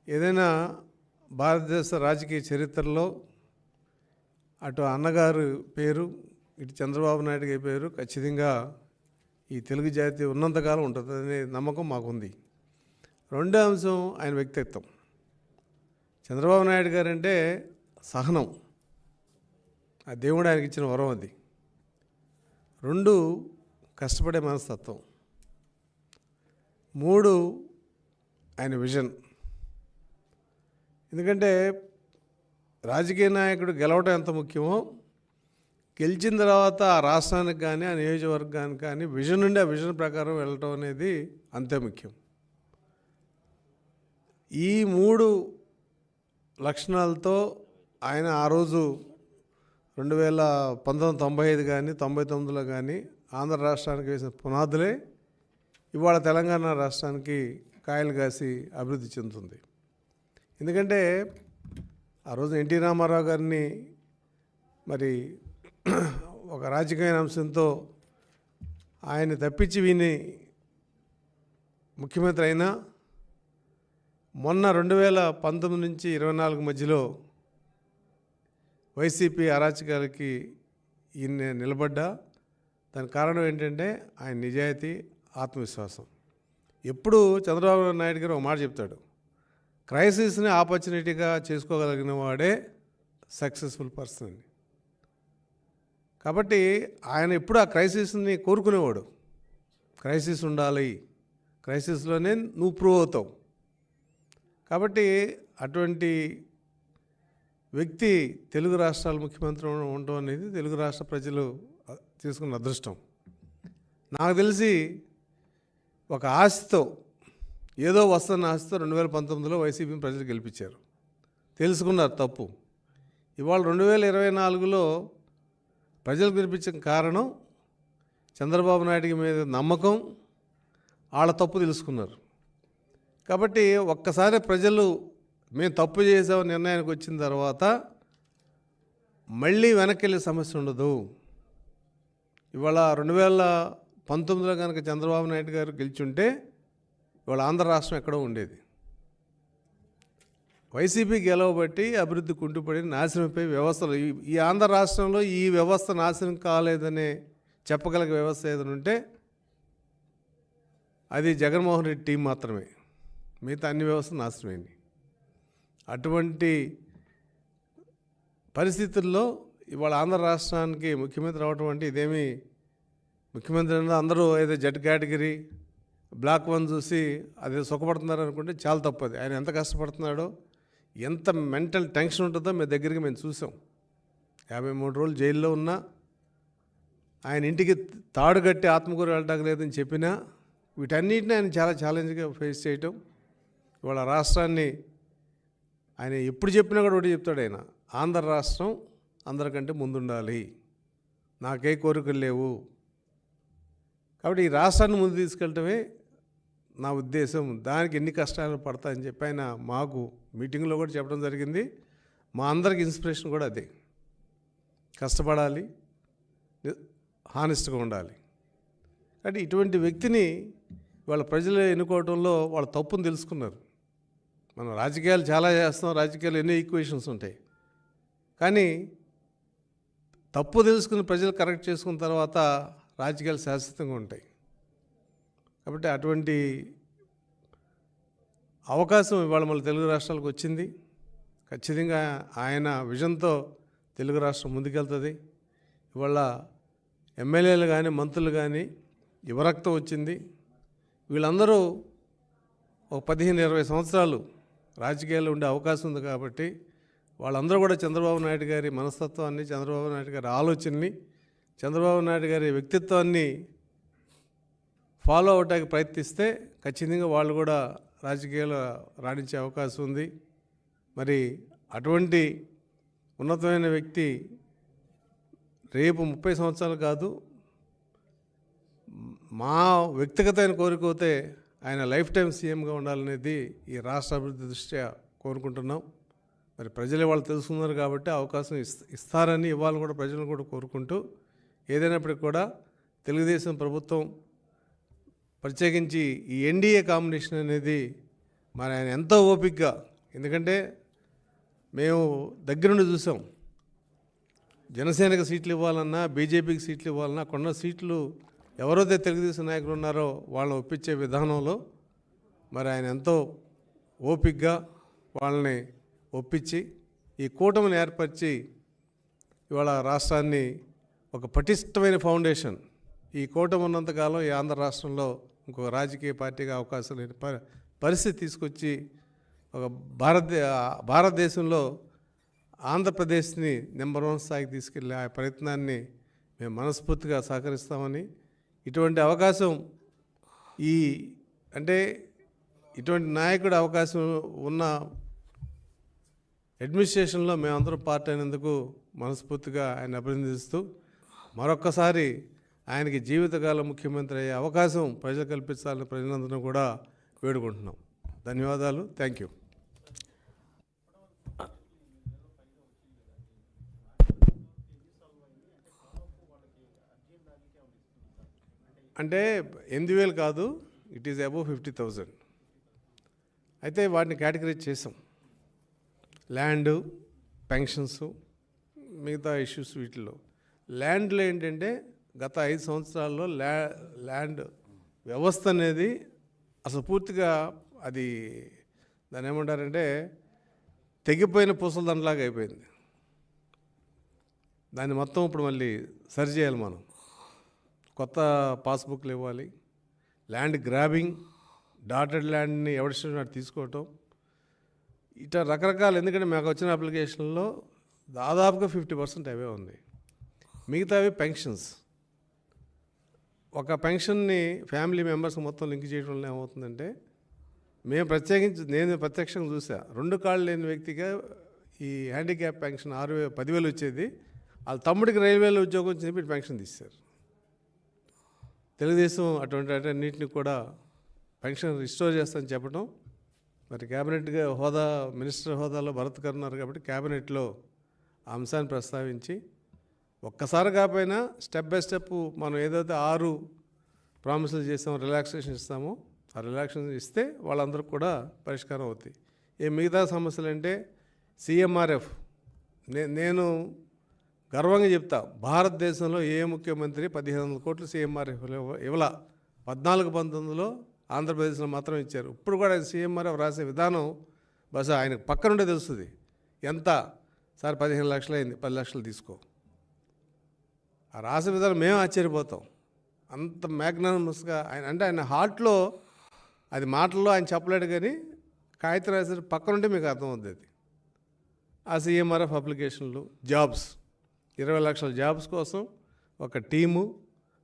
ఏదైనా భారతదేశ రాజకీయ చరిత్రలో అటు అన్నగారు పేరు, ఇటు చంద్రబాబు నాయుడు గారి పేరు ఖచ్చితంగా ఈ తెలుగు జాతి ఉన్నంతకాలం ఉంటుంది అనే నమ్మకం మాకుంది. రెండో అంశం ఆయన వ్యక్తిత్వం. చంద్రబాబు నాయుడు గారు అంటే సహనం, ఆ దేవుడు ఆయనకి ఇచ్చిన వరం అది. 2 కష్టపడే మనస్తత్వం. 3 ఆయన విజన్. ఎందుకంటే రాజకీయ నాయకుడు గెలవడం ఎంత ముఖ్యమో, గెలిచిన తర్వాత ఆ రాష్ట్రానికి కానీ, ఆ నియోజకవర్గానికి కానీ విజన్ నుండి ఆ విజన్ ప్రకారం వెళ్ళటం అనేది అంతే ముఖ్యం. ఈ 3 లక్షణాలతో ఆయన ఆ రోజు 1995 కానీ 99లో కానీ ఆంధ్ర రాష్ట్రానికి వేసిన పునాదులే ఇవాళ తెలంగాణ రాష్ట్రానికి కాయలు కాసి అభివృద్ధి చెందుతుంది. ఎందుకంటే ఆ రోజు ఎన్టీ రామారావు గారిని మరి ఒక రాజకీయ అంశంతో ఆయన తప్పించి విని ముఖ్యమంత్రి అయినా, మొన్న 2019 నుంచి 24 మధ్యలో వైసీపీ అరాచకాలకి ఈయన నిలబడ్డా. దానికి కారణం ఏంటంటే ఆయన నిజాయితీ, ఆత్మవిశ్వాసం. ఎప్పుడు చంద్రబాబు నాయుడు గారు ఒక మాట చెప్తాడు, క్రైసిస్ని ఆపర్చునిటీగా చేసుకోగలిగిన వాడే సక్సెస్ఫుల్ పర్సన్ అని. కాబట్టి ఆయన ఎప్పుడు ఆ క్రైసిస్ని కోరుకునేవాడు. క్రైసిస్ ఉండాలి, క్రైసిస్లోనే నువ్వు ప్రూవ్ అవుతావు. కాబట్టి అటువంటి వ్యక్తి తెలుగు రాష్ట్రాల ముఖ్యమంత్రి ఉండటం అనేది తెలుగు రాష్ట్ర ప్రజలు తీసుకున్న అదృష్టం. నాకు తెలిసి ఒక ఆశతో, ఏదో వస్తున్న ఆశతో 2019లో వైసీపీని ప్రజలు గెలిపించారు. తెలుసుకున్నారు తప్పు. ఇవాళ 2024లో ప్రజలు గెలిపించిన కారణం చంద్రబాబు నాయుడు మీద నమ్మకం, వాళ్ళ తప్పు తెలుసుకున్నారు. కాబట్టి ఒక్కసారి ప్రజలు మేము తప్పు చేసామని నిర్ణయానికి వచ్చిన తర్వాత మళ్ళీ వెనక్కి వెళ్ళే సమస్య ఉండదు. ఇవాళ 2019లో కనుక చంద్రబాబు నాయుడు గారు గెలిచుంటే ఇవాళ ఆంధ్ర రాష్ట్రం ఎక్కడో ఉండేది. వైసీపీ గెలవబట్టి అభివృద్ధి కుంటుపడి నాశనమైపోయి వ్యవస్థలు ఈ ఆంధ్ర రాష్ట్రంలో ఈ వ్యవస్థ నాశనం కాలేదనే చెప్పగల వ్యవస్థ ఏదైనా ఉంటే అది జగన్మోహన్ రెడ్డి టీం మాత్రమే. మిగతా అన్ని వ్యవస్థలు నాశనమైంది. అటువంటి పరిస్థితుల్లో ఇవాళ ఆంధ్ర రాష్ట్రానికి ముఖ్యమంత్రి రావటం అంటే ఇదేమి ముఖ్యమంత్రి అంటే అందరూ ఏదో జెడ్ కేటగిరీ బ్లాక్ 1 చూసి అదే సుఖపడుతున్నారు అనుకుంటే చాలా తప్పది. ఆయన ఎంత కష్టపడుతున్నాడో, ఎంత మెంటల్ టెన్షన్ ఉంటుందో మేము చూసాం. 53 రోజులు జైల్లో ఉన్నా, ఆయన ఇంటికి తాడు కట్టి ఆత్మకూరు వెళ్ళడానికి లేదని చెప్పినా వీటన్నిటిని ఆయన చాలా ఛాలెంజ్గా ఫేస్ చేయటం. ఇవాళ రాష్ట్రాన్ని ఆయన ఎప్పుడు చెప్పినా కూడా ఒకటి చెప్తాడు ఆయన, ఆంధ్ర రాష్ట్రం అందరికంటే ముందుండాలి, నాకే కోరికలు లేవు, కాబట్టి ఈ రాష్ట్రాన్ని ముందు తీసుకెళ్ళటమే నా ఉద్దేశం, దానికి ఎన్ని కష్టాలు పడతాయని చెప్పి ఆయన మాకు మీటింగ్లో కూడా చెప్పడం జరిగింది. మా అందరికి ఇన్స్పిరేషన్ కూడా అదే, కష్టపడాలి, హానెస్ట్గా ఉండాలి. కాబట్టి ఇటువంటి వ్యక్తిని వాళ్ళ ప్రజలు ఎన్నుకోవడంలో వాళ్ళ తప్పును తెలుసుకున్నారు. మనం రాజకీయాలు చాలా చేస్తాం, రాజకీయాలు ఎన్నో ఈక్వేషన్స్ ఉంటాయి, కానీ తప్పు తెలుసుకుని ప్రజలు కరెక్ట్ చేసుకున్న తర్వాత రాజకీయాలు శాశ్వతంగా ఉంటాయి. కాబట్టి అటువంటి అవకాశం ఇవాళ మన తెలుగు రాష్ట్రాలకు వచ్చింది. ఖచ్చితంగా ఆయన విజన్తో తెలుగు రాష్ట్రం ముందుకెళ్తుంది. ఇవాళ ఎమ్మెల్యేలు కానీ మంత్రులు కానీ యువరక్తం వచ్చింది. వీళ్ళందరూ ఒక 15-20 సంవత్సరాలు రాజకీయాల్లో ఉండే అవకాశం ఉంది. కాబట్టి వాళ్ళందరూ కూడా చంద్రబాబు నాయుడు గారి మనస్తత్వాన్ని, చంద్రబాబు నాయుడు గారి ఆలోచనని, చంద్రబాబు నాయుడు గారి వ్యక్తిత్వాన్ని ఫాలో అవటానికి ప్రయత్నిస్తే ఖచ్చితంగా వాళ్ళు కూడా రాజకీయాలు రాణించే అవకాశం ఉంది. మరి అటువంటి ఉన్నతమైన వ్యక్తి రేపు 30 సంవత్సరాలు కాదు, మా వ్యక్తిగతమైన కోరిక అయితే ఆయన లైఫ్ టైం సీఎంగా ఉండాలనేది ఈ రాష్ట్ర అభివృద్ధి దృష్ట్యా కోరుకుంటున్నాం. మరి ప్రజలే వాళ్ళు తెలుసుకున్నారు కాబట్టి అవకాశం ఇస్తారని ఇవాళ కూడా ప్రజలను కూడా కోరుకుంటూ, ఏదైనప్పటికీ కూడా తెలుగుదేశం ప్రభుత్వం ప్రత్యేకించి ఈ ఎన్డీఏ కాంబినేషన్ అనేది మరి ఆయన ఎంతో ఓపికగా, ఎందుకంటే మేము దగ్గరుండి చూసాం, జనసేనకు సీట్లు ఇవ్వాలన్నా, బీజేపీకి సీట్లు ఇవ్వాలన్నా కొన్న సీట్లు ఎవరైతే తెలుగుదేశం నాయకులు ఉన్నారో వాళ్ళని ఒప్పించే విధానంలో మరి ఆయన ఎంతో ఓపికగా వాళ్ళని ఒప్పించి ఈ కూటమిని ఏర్పరిచి ఇవాళ రాష్ట్రాన్ని ఒక పటిష్టమైన ఫౌండేషన్, ఈ కూటమి ఉన్నంతకాలం ఈ ఆంధ్ర రాష్ట్రంలో ఇంకొక రాజకీయ పార్టీగా అవకాశం లేని పరిస్థితి తీసుకొచ్చి ఒక భారతదేశంలో ఆంధ్రప్రదేశ్ని నెంబర్ 1 స్థాయికి తీసుకెళ్ళే ఆ ప్రయత్నాన్ని మేము మనస్ఫూర్తిగా సహకరిస్తామని, ఇటువంటి అవకాశం ఇటువంటి నాయకుడు అవకాశం ఉన్న అడ్మినిస్ట్రేషన్లో మేమందరం పార్ట్ అయినందుకు మనస్ఫూర్తిగా ఆయన అభినందిస్తూ, మరొక్కసారి ఆయనకి జీవితకాలం ముఖ్యమంత్రి అయ్యే అవకాశం ప్రజలు కల్పించాలని ప్రజలందరూ కూడా వేడుకుంటున్నాం. ధన్యవాదాలు. Thank you. అంటే 8,000 కాదు, ఇట్ ఈజ్ అబోవ్ 50,000. అయితే వాటిని కేటగరైజ్ చేసాం, ల్యాండ్, పెన్షన్స్, మిగతా ఇష్యూస్. వీటిలో ల్యాండ్లో ఏంటంటే గత 5 సంవత్సరాల్లో ల్యాండ్ వ్యవస్థ అనేది అసలు పూర్తిగా అది దాన్ని ఏమంటారంటే తెగిపోయిన పూసలదండలాగా అయిపోయింది. దాన్ని మొత్తం ఇప్పుడు మళ్ళీ సరి చేయాలి. మనం కొత్త పాస్బుక్లు ఇవ్వాలి. ల్యాండ్ గ్రాబింగ్, డాటెడ్ ల్యాండ్ని ఎవరిష్టం అటు తీసుకోవటం, ఇట్లా రకరకాలు. ఎందుకంటే మాకు వచ్చిన అప్లికేషన్లో దాదాపుగా 50% అవే ఉంది. మిగతావి పెన్షన్స్. ఒక పెన్షన్ని ఫ్యామిలీ మెంబర్స్ మొత్తం లింక్ చేయడం వల్ల ఏమవుతుందంటే, నేను ప్రత్యక్షంగా చూసా, 2 కాళ్ళు లేని వ్యక్తిగా ఈ హ్యాండిక్యాప్ పెన్షన్ 10,000 వచ్చేది, వాళ్ళ తమ్ముడికి రైల్వేలో ఉద్యోగం వచ్చి పెన్షన్ తీశారు. తెలుగుదేశం అన్నింటినీ కూడా పెన్షన్ రిస్టోర్ చేస్తానని చెప్పడం, మరి క్యాబినెట్గా మినిస్టర్ హోదాలో భరత్ గారు ఉన్నారు కాబట్టి క్యాబినెట్లో ఆ అంశాన్ని ప్రస్తావించి ఒక్కసారి కాకపోయినా స్టెప్ బై స్టెప్ మనం ఏదైతే 6 ప్రామిసులు చేసామో, రిలాక్సేషన్ ఇస్తామో, ఆ రిలాక్సేషన్ ఇస్తే వాళ్ళందరికీ కూడా పరిష్కారం అవుతాయి. ఈ మిగతా సమస్యలు అంటే సిఎంఆర్ఎఫ్ నేను గర్వంగా చెప్తా, భారతదేశంలో ఏ ముఖ్యమంత్రి 1500 కోట్లు సిఎంఆర్ఎఫ్ ఇవ్వాల. 14-19లో ఆంధ్రప్రదేశ్లో మాత్రం ఇచ్చారు. ఇప్పుడు కూడా సిఎంఆర్ఎఫ్ రాసే విధానం బహుశా ఆయనకు పక్కనుండే తెలుస్తుంది. ఎంత సార్ 15 లక్షలు అయింది, 10 లక్షలు తీసుకో. ఆ రాసే విధానం మేము ఆశ్చర్యపోతాం. అంత మ్యాగ్నానమస్గా ఆయన, అంటే ఆయన హార్ట్లో, అది మాటల్లో ఆయన చెప్పలేడు కానీ కాగితం రాసే పక్కనుంటే మీకు అర్థమవుతుంది అది. ఆ సిఎంఆర్ఎఫ్ అప్లికేషన్లు, జాబ్స్, 20 లక్షల జాబ్స్ కోసం ఒక టీము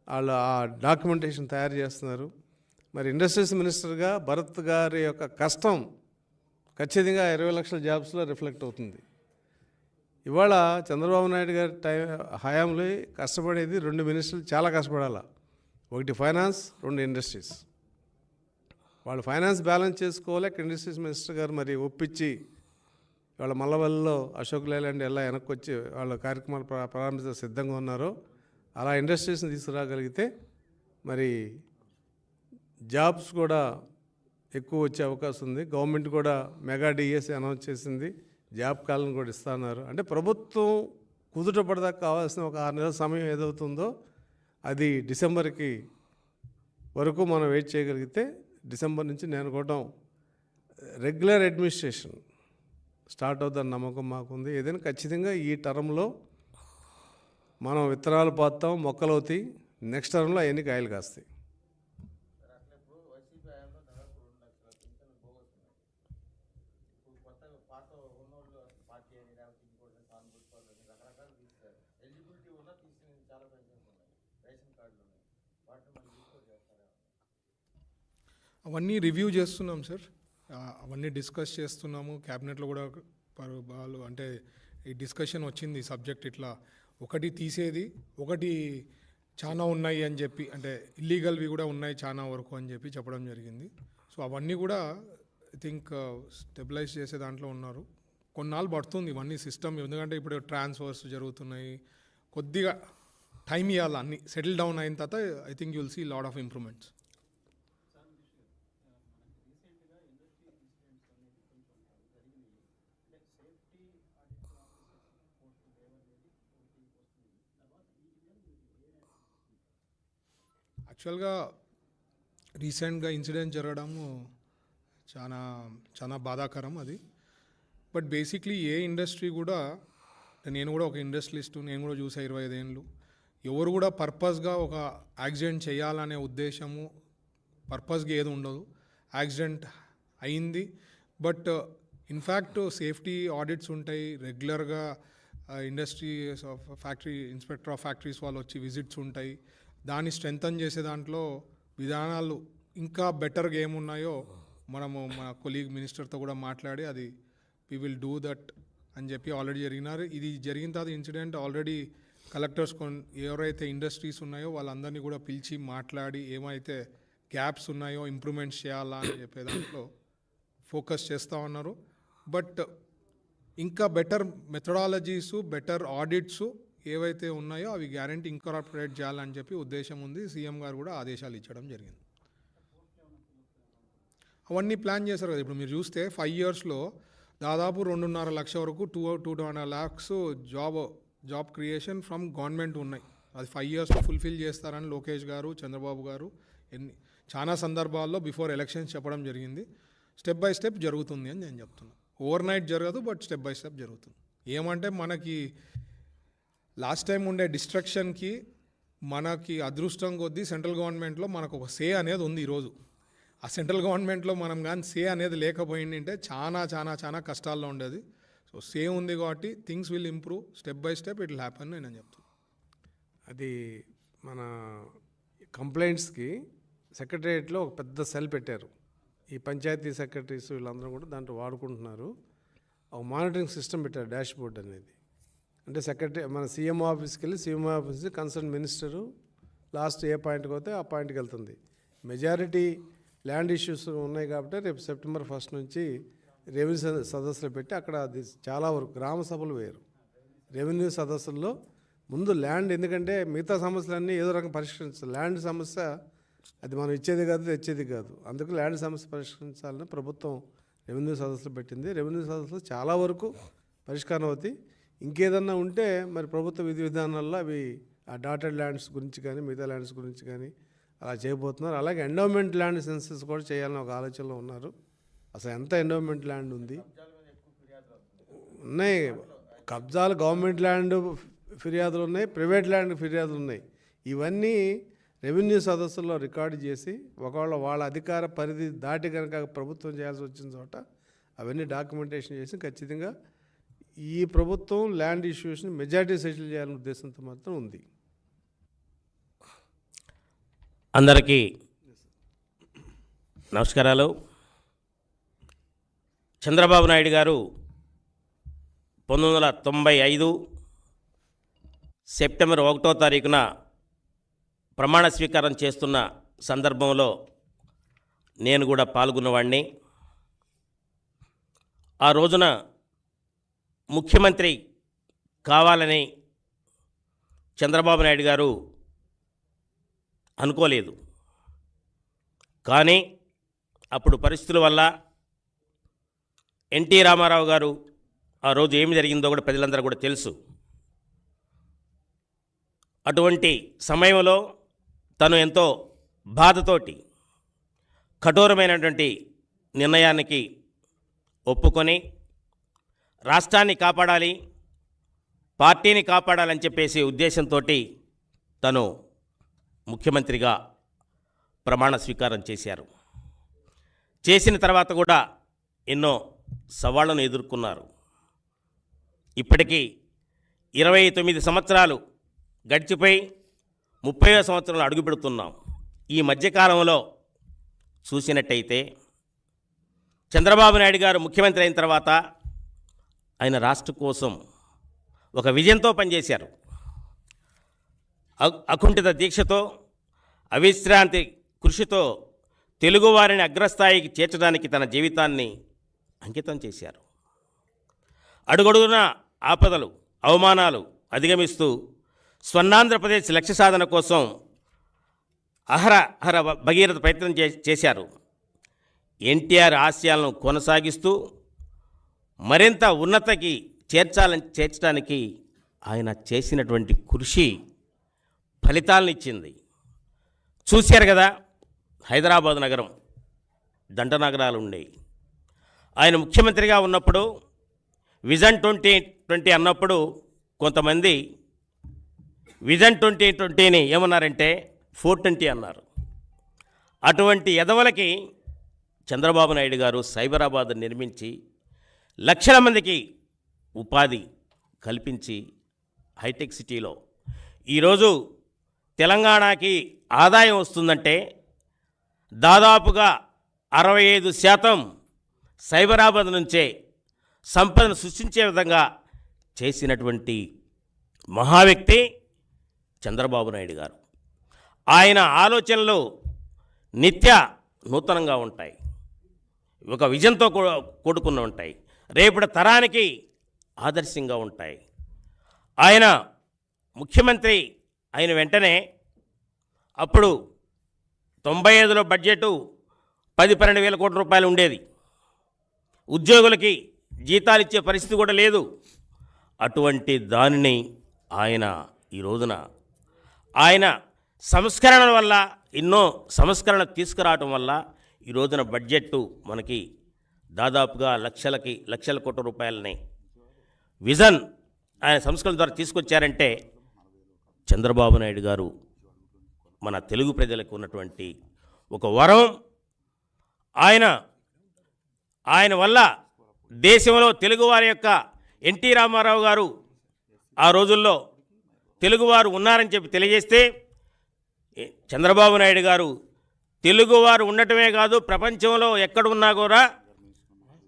వాళ్ళు ఆ డాక్యుమెంటేషన్ తయారు చేస్తున్నారు. మరి ఇండస్ట్రీస్ మినిస్టర్గా భరత్ గారి యొక్క కష్టం ఖచ్చితంగా 20 లక్షల జాబ్స్లో రిఫ్లెక్ట్ అవుతుంది. ఇవాళ చంద్రబాబు నాయుడు గారి హయాంలో కష్టపడేది 2 మినిస్టర్లు చాలా కష్టపడాలా. ఒకటి ఫైనాన్స్, 2 ఇండస్ట్రీస్. వాళ్ళు ఫైనాన్స్ బ్యాలెన్స్ చేసుకోవాలి. ఇండస్ట్రీస్ మినిస్టర్ గారు మరి ఒప్పించి వాళ్ళ మల్లవల్లిలో అశోక్ లేలాండ్ ఎలా వెనక్కి వచ్చి వాళ్ళ కార్యక్రమాలు ప్రారంభించే సిద్ధంగా ఉన్నారో అలా ఇండస్ట్రీస్ని తీసుకురాగలిగితే మరి జాబ్స్ కూడా ఎక్కువ వచ్చే అవకాశం ఉంది. గవర్నమెంట్ కూడా మెగా డిఎస్సి అనౌన్స్ చేసింది, జాబ్ కాలను కూడా ఇస్తున్నారు. అంటే ప్రభుత్వం కుదుట పడదాకా కావాల్సిన ఒక 6 నెలల సమయం ఏదవుతుందో అది డిసెంబర్కి వరకు మనం వెయిట్ చేయగలిగితే డిసెంబర్ నుంచి నేను అనుకోవటం రెగ్యులర్ అడ్మినిస్ట్రేషన్ స్టార్ట్ అవుతుందని నమ్మకం మాకుంది. ఏదైనా ఖచ్చితంగా ఈ టర్మ్లో మనం విత్తనాలు పాతాం, మొక్కలు అవుతాయి. నెక్స్ట్ టర్మ్లో అవన్నీ కాయలు కాస్తాయి. అవన్నీ రివ్యూ చేస్తున్నాం సార్. అవన్నీ డిస్కస్ చేస్తున్నాము. క్యాబినెట్లో కూడా వాళ్ళు అంటే ఈ డిస్కషన్ వచ్చింది సబ్జెక్ట్ ఇట్లా ఒకటి తీసేది, ఒకటి చాలా ఉన్నాయి అని చెప్పి, అంటే ఇల్లీగల్వి కూడా ఉన్నాయి చాలా వరకు అని చెప్పి చెప్పడం జరిగింది. సో అవన్నీ కూడా ఐ థింక్ స్టెబిలైజ్ చేసే దాంట్లో ఉన్నారు. కొన్నాళ్ళు పడుతుంది ఇవన్నీ సిస్టమ్, ఎందుకంటే ఇప్పుడు ట్రాన్స్ఫర్స్ జరుగుతున్నాయి. కొద్దిగా టైం ఇవ్వాలి, అన్నీ సెటిల్ డౌన్ అయిన తర్వాత I think you will see lot of improvements. యాక్చువల్గా రీసెంట్గా ఇన్సిడెంట్ జరగడము చాలా చాలా బాధాకరం అది. బట్ బేసిక్లీ ఏ ఇండస్ట్రీ కూడా, నేను కూడా ఒక ఇండస్ట్రియలిస్టు, నేను కూడా చూసా 25 ఏళ్ళు. ఎవరు కూడా పర్పస్గా ఒక యాక్సిడెంట్ చేయాలనే ఉద్దేశము పర్పస్గా ఏది ఉండదు. యాక్సిడెంట్ అయింది, బట్ ఇన్ఫ్యాక్ట్ సేఫ్టీ ఆడిట్స్ ఉంటాయి రెగ్యులర్గా. Industries of factory inspector of factories వాళ్ళు వచ్చి విజిట్స్ ఉంటాయి. దాన్ని స్ట్రెంథన్ చేసే దాంట్లో విధానాలు ఇంకా బెటర్గా ఏమున్నాయో మనము మన కొలీగ్ మినిస్టర్తో కూడా మాట్లాడి అది వి విల్ డూ దట్ అని చెప్పి ఆల్రెడీ జరిగినారు. ఇది జరిగిన తర్వాత ఇన్సిడెంట్ ఆల్రెడీ కలెక్టర్స్ ఎవరైతే ఇండస్ట్రీస్ ఉన్నాయో వాళ్ళందరినీ కూడా పిలిచి మాట్లాడి ఏమైతే గ్యాప్స్ ఉన్నాయో ఇంప్రూవ్మెంట్స్ చేయాలా అని చెప్పే దాంట్లో ఫోకస్ చేస్తూ ఉన్నారు. బట్ ఇంకా బెటర్ మెథడాలజీసు, బెటర్ ఆడిట్సు ఏవైతే ఉన్నాయో అవి గ్యారంటీ ఇంకార్పొరేట్ చేయాలని చెప్పి ఉద్దేశం ఉంది. సీఎం గారు కూడా ఆదేశాలు ఇచ్చడం జరిగింది. అవన్నీ ప్లాన్ చేశారు కదా. ఇప్పుడు మీరు చూస్తే 5 ఇయర్స్లో దాదాపు 2.5 లక్షల వరకు 2.5 lakhs job creation from government ఉన్నాయి. అది 5 ఇయర్స్లో ఫుల్ఫిల్ చేస్తారని లోకేష్ గారు, చంద్రబాబు గారు చాలా సందర్భాల్లో బిఫోర్ ఎలక్షన్స్ చెప్పడం జరిగింది. స్టెప్ బై స్టెప్ జరుగుతుంది అని నేను చెప్తున్నాను. ఓవర్ నైట్ జరగదు, బట్ స్టెప్ బై స్టెప్ జరుగుతుంది. ఏమంటే మనకి లాస్ట్ టైం ఉండే డిస్ట్రక్షన్కి మనకి అదృష్టం కొద్దీ సెంట్రల్ గవర్నమెంట్లో మనకు ఒక సే అనేది ఉంది ఈరోజు. ఆ సెంట్రల్ గవర్నమెంట్లో మనం కానీ సే అనేది లేకపోయిందంటే చాలా చాలా చాలా కష్టాల్లో ఉండేది. సో సే ఉంది కాబట్టి things will improve step by step, it will happen నేను చెప్తాను. అది మన కంప్లైంట్స్కి సెక్రటేరియట్లో ఒక పెద్ద సెల్ పెట్టారు. ఈ పంచాయతీ సెక్రటరీస్ వీళ్ళందరూ కూడా దాంట్లో వాడుకుంటున్నారు. ఒక మానిటరింగ్ సిస్టమ్ పెట్టారు, డాష్ బోర్డ్ అనేది. అంటే సెక్రటరీ మన సీఎం ఆఫీస్కి వెళ్ళి CM office concern minister last ఏ పాయింట్కి పోతే ఆ పాయింట్కి వెళ్తుంది. మెజారిటీ ల్యాండ్ ఇష్యూస్ ఉన్నాయి కాబట్టి రేపు సెప్టెంబర్ 1 నుంచి రెవెన్యూ సదస్సులు పెట్టి అక్కడ అది చాలా వరకు గ్రామ సభలు వేరు. రెవెన్యూ సదస్సుల్లో ముందు ల్యాండ్, ఎందుకంటే మిగతా సమస్యలన్నీ ఏదో రకంగా పరిష్కరించాలి. ల్యాండ్ సమస్య అది మనం ఇచ్చేది కాదు, తెచ్చేది కాదు. అందుకు ల్యాండ్ సమస్య పరిష్కరించాలని ప్రభుత్వం రెవెన్యూ సదస్సులు పెట్టింది. రెవెన్యూ సదస్సులు చాలా వరకు పరిష్కారం అవుతాయి. ఇంకేదన్నా ఉంటే మరి ప్రభుత్వ విధి విధానాల్లో అవి ఆ డాటెడ్ ల్యాండ్స్ గురించి కానీ మిగతా ల్యాండ్స్ గురించి కానీ అలా చేయబోతున్నారు. అలాగే ఎండోమెంట్ ల్యాండ్ సెన్సెస్ కూడా చేయాలని ఒక ఆలోచనలో ఉన్నారు. అసలు ఎంత ఎండోమెంట్ ల్యాండ్ ఉంది? ఉన్నాయి. కబ్జాలు గవర్నమెంట్ ల్యాండ్ ఫిర్యాదులు ఉన్నాయి, ప్రైవేట్ ల్యాండ్ ఫిర్యాదులు ఉన్నాయి. ఇవన్నీ రెవెన్యూ సదస్సుల్లో రికార్డు చేసి ఒకవేళ వాళ్ళ అధికార పరిధి దాటి కనుక ప్రభుత్వం చేయాల్సి వచ్చిన చోట అవన్నీ డాక్యుమెంటేషన్ చేసి ఖచ్చితంగా ఈ ప్రభుత్వం ల్యాండ్ ఇష్యూస్ని మెజారిటీ సెటిల్ చేయాలనే ఉద్దేశంతో మాత్రం ఉంది. అందరికీ నమస్కారాలు. చంద్రబాబు నాయుడు గారు 1995 సెప్టెంబర్ 1వ తారీఖున ప్రమాణ స్వీకారం చేస్తున్న సందర్భంలో నేను కూడా పాల్గొన్నవాడిని. ఆ రోజున ముఖ్యమంత్రి కావాలని చంద్రబాబు నాయుడు గారు అనుకోలేదు. కానీ అప్పుడు పరిస్థితుల వల్ల ఎన్టీ రామారావు గారు ఆ రోజు ఏమి జరిగిందో కూడా ప్రజలందరూ కూడా తెలుసు. అటువంటి సమయంలో తను ఎంతో బాధతోటి కఠోరమైనటువంటి నిర్ణయానికి ఒప్పుకొని రాష్ట్రాన్ని కాపాడాలి, పార్టీని కాపాడాలని చెప్పేసి ఉద్దేశంతో తను ముఖ్యమంత్రిగా ప్రమాణ స్వీకారం చేశారు. చేసిన తర్వాత కూడా ఎన్నో సవాళ్లను ఎదుర్కొన్నారు. ఇప్పటికీ 29 సంవత్సరాలు గడిచిపోయి 30వ సంవత్సరంలో అడుగుపెడుతున్నాం. ఈ మధ్యకాలంలో చూసినట్టయితే చంద్రబాబు నాయుడు గారు ముఖ్యమంత్రి అయిన తర్వాత ఆయన రాష్ట్రం కోసం ఒక విజయంతో పనిచేశారు. అకుంఠిత దీక్షతో, అవిశ్రాంతి కృషితో తెలుగువారిని అగ్రస్థాయికి చేర్చడానికి తన జీవితాన్ని అంకితం చేశారు. అడుగడుగున ఆపదలు, అవమానాలు అధిగమిస్తూ స్వర్ణాంధ్రప్రదేశ్ లక్ష్య సాధన కోసం అహర భగీరథ ప్రయత్నం చేశారు. ఎన్టీఆర్ ఆశయాలను కొనసాగిస్తూ మరింత ఉన్నతికి చేర్చడానికి ఆయన చేసినటువంటి కృషి ఫలితాలను ఇచ్చింది. చూశారు కదా, హైదరాబాద్ నగరం దండనగరాలు ఉండేవి. ఆయన ముఖ్యమంత్రిగా ఉన్నప్పుడు విజన్ 2020 అన్నప్పుడు కొంతమంది విజన్ 2020ని ఏమన్నారంటే 420 అన్నారు. అటువంటి ఎదవలకి చంద్రబాబు నాయుడు గారు సైబరాబాద్ నిర్మించి లక్షల మందికి ఉపాధి కల్పించి హైటెక్ సిటీలో ఈరోజు తెలంగాణకి ఆదాయం వస్తుందంటే దాదాపుగా 65% సైబరాబాద్ నుంచే సంపదను సృష్టించే విధంగా చేసినటువంటి మహావ్యక్తి చంద్రబాబు నాయుడు గారు. ఆయన ఆలోచనలు నిత్య నూతనంగా ఉంటాయి, ఒక విజన్తో కూడుకుని ఉంటాయి, రేపటి తరానికి ఆదర్శంగా ఉంటాయి. ఆయన ముఖ్యమంత్రి అయిన వెంటనే అప్పుడు 95లో బడ్జెటు 10-12 వేల కోట్ల రూపాయలు ఉండేది. ఉద్యోగులకి జీతాలు ఇచ్చే పరిస్థితి కూడా లేదు. అటువంటి దానిని ఆయన ఈ రోజున ఆయన సంస్కరణల వల్ల, ఎన్నో సంస్కరణ తీసుకురావటం వల్ల ఈ రోజున బడ్జెట్టు మనకి దాదాపుగా లక్షల కోట్ల రూపాయలని విజన్ ఆయన సంస్కరణ ద్వారా తీసుకొచ్చారంటే చంద్రబాబు నాయుడు గారు మన తెలుగు ప్రజలకు ఉన్నటువంటి ఒక వరం. ఆయన వల్ల దేశంలో తెలుగువారి యొక్క ఎన్టీ రామారావు గారు ఆ రోజుల్లో తెలుగువారు ఉన్నారని చెప్పి తెలియజేస్తే చంద్రబాబు నాయుడు గారు తెలుగువారు ఉండటమే కాదు, ప్రపంచంలో ఎక్కడున్నా కూడా